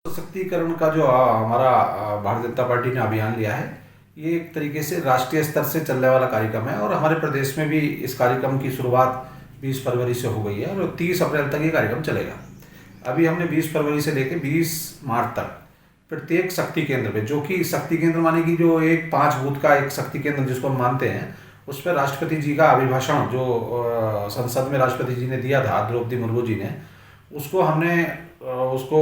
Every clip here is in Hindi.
सशक्तिकरण का जो हमारा भारतीय जनता पार्टी ने अभियान लिया है, ये एक तरीके से राष्ट्रीय स्तर से चलने वाला कार्यक्रम है और हमारे प्रदेश में भी इस कार्यक्रम की शुरुआत 20 फरवरी से हो गई है और 30 अप्रैल तक ये कार्यक्रम चलेगा। अभी हमने 20 फरवरी से लेकर 20 मार्च तक प्रत्येक शक्ति केंद्र पे, जो कि शक्ति केंद्र माने कि जो एक 5 बूथ का एक शक्ति केंद्र जिसको हम मानते हैं, उस पर राष्ट्रपति जी का अभिभाषण जो संसद में राष्ट्रपति जी ने दिया था, द्रौपदी मुर्मू जी ने, उसको हमने उसको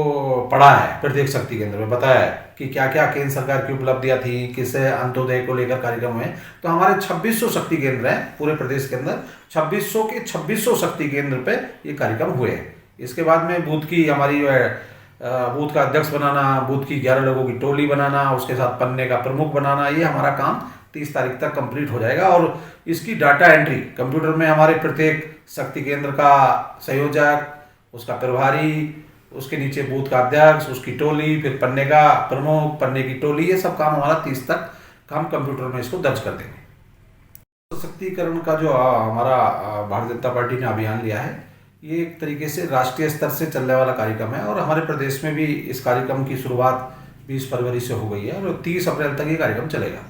पढ़ा है। प्रत्येक शक्ति केंद्र में बताया है कि क्या क्या केंद्र सरकार की उपलब्धियां थी, किसे अंत्योदय को लेकर कार्यक्रम हुए। तो हमारे 2600 शक्ति केंद्र हैं पूरे प्रदेश के अंदर, 2600 के 2600 शक्ति केंद्र पे ये कार्यक्रम हुए हैं। इसके बाद में बूथ की हमारी बूथ का अध्यक्ष बनाना, बूथ की 11 लोगों की टोली बनाना, उसके साथ पन्ने का प्रमुख बनाना, ये हमारा काम 30 तारीख तक कंप्लीट हो जाएगा। और इसकी डाटा एंट्री कंप्यूटर में हमारे प्रत्येक शक्ति केंद्र का संयोजक, उसका प्रभारी, उसके नीचे बूथ का अध्यक्ष, उसकी टोली, फिर पन्ने का प्रमुख, पन्ने की टोली, ये सब काम हमारा 30 तक हम कंप्यूटर में इसको दर्ज कर देंगे। सशक्तिकरण का जो हमारा भारतीय जनता पार्टी ने अभियान लिया है, ये एक तरीके से राष्ट्रीय स्तर से चलने वाला कार्यक्रम है और हमारे प्रदेश में भी इस कार्यक्रम की शुरुआत 20 फरवरी से हो गई है और 30 अप्रैल तक ये कार्यक्रम चलेगा।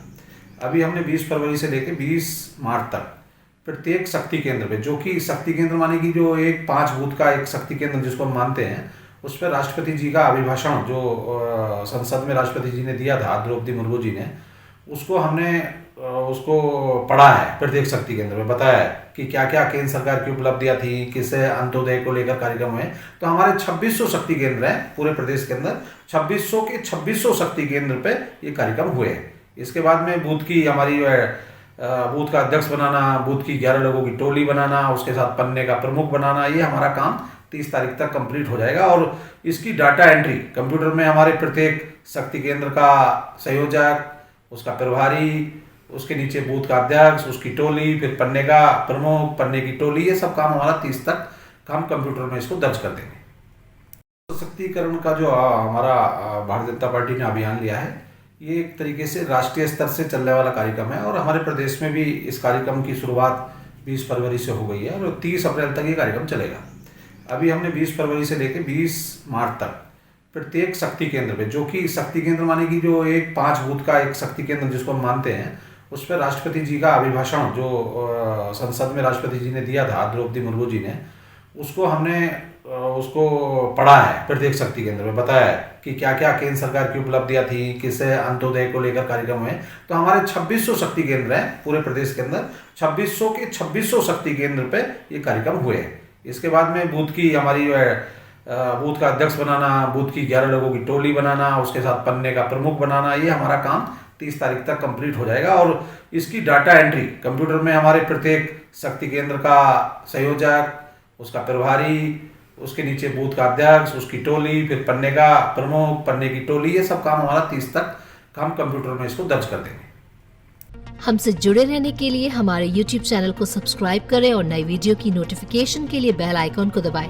अभी हमने 20 फरवरी से लेकर 20 मार्च तक प्रत्येक शक्ति केंद्र पे, जो कि शक्ति केंद्र माने कि जो एक 5 बूथ का एक शक्ति केंद्र जिसको हम मानते हैं, उस पर राष्ट्रपति जी का अभिभाषण जो संसद में राष्ट्रपति जी ने दिया था, द्रौपदी मुर्मू जी ने, उसको हमने उसको पढ़ा है। प्रत्येक शक्ति केंद्र में बताया है कि क्या क्या केंद्र सरकार की उपलब्धियां थी, किसे अंत्योदय को लेकर कार्यक्रम हुए। तो हमारे 2600 शक्ति केंद्र हैं पूरे प्रदेश के अंदर, 2600 के 2600 शक्ति केंद्र पे ये कार्यक्रम हुए हैं। इसके बाद में बूथ की हमारी बूथ का अध्यक्ष बनाना, बूथ की 11 लोगों की टोली बनाना, उसके साथ पन्ने का प्रमुख बनाना, ये हमारा काम 30 तारीख तक कंप्लीट हो जाएगा। और इसकी डाटा एंट्री कंप्यूटर में हमारे प्रत्येक शक्ति केंद्र का संयोजक, उसका प्रभारी, उसके नीचे बूथ का अध्यक्ष, उसकी टोली, फिर पन्ने का प्रमुख, पन्ने की टोली, ये सब काम हमारा 30 तक हम कंप्यूटर में इसको दर्ज कर देंगे। सशक्तिकरण का जो हमारा भारतीय जनता पार्टी ने अभियान लिया है, ये एक तरीके से राष्ट्रीय स्तर से चलने वाला कार्यक्रम है और हमारे प्रदेश में भी इस कार्यक्रम की शुरुआत 20 फरवरी से हो गई है और 30 अप्रैल तक ये कार्यक्रम चलेगा। अभी हमने 20 फरवरी से लेकर 20 मार्च तक प्रत्येक शक्ति केंद्र पे, जो कि शक्ति केंद्र माने कि जो एक 5 बूथ का एक शक्ति केंद्र जिसको हम मानते हैं, उस पर राष्ट्रपति जी का अभिभाषण जो संसद में राष्ट्रपति जी ने दिया था, द्रौपदी मुर्मू जी ने, उसको हमने उसको पढ़ा है। प्रत्येक शक्ति केंद्र में बताया है कि क्या क्या केंद्र सरकार की उपलब्धियां थी, किसे अंत्योदय को लेकर कार्यक्रम हुए। तो हमारे 2600 शक्ति केंद्र हैं पूरे प्रदेश के अंदर, 2600 के 2600 शक्ति केंद्र पे ये कार्यक्रम हुए हैं। इसके बाद में बूथ की हमारी बूथ का अध्यक्ष बनाना, बूथ की 11 लोगों की टोली बनाना, उसके साथ पन्ने का प्रमुख बनाना, ये हमारा काम 30 तारीख तक कंप्लीट हो जाएगा। और इसकी डाटा एंट्री कंप्यूटर में हमारे प्रत्येक शक्ति केंद्र का संयोजक, उसका प्रभारी, उसके नीचे बूथ का अध्यक्ष, उसकी टोली, फिर पन्ने का प्रमुख, पन्ने की टोली, ये सब काम हमारा 30 तक हम कंप्यूटर में इसको दर्ज कर देंगे। हमसे जुड़े रहने के लिए हमारे YouTube चैनल को सब्सक्राइब करें और नई वीडियो की नोटिफिकेशन के लिए बेल आइकॉन को दबाएं।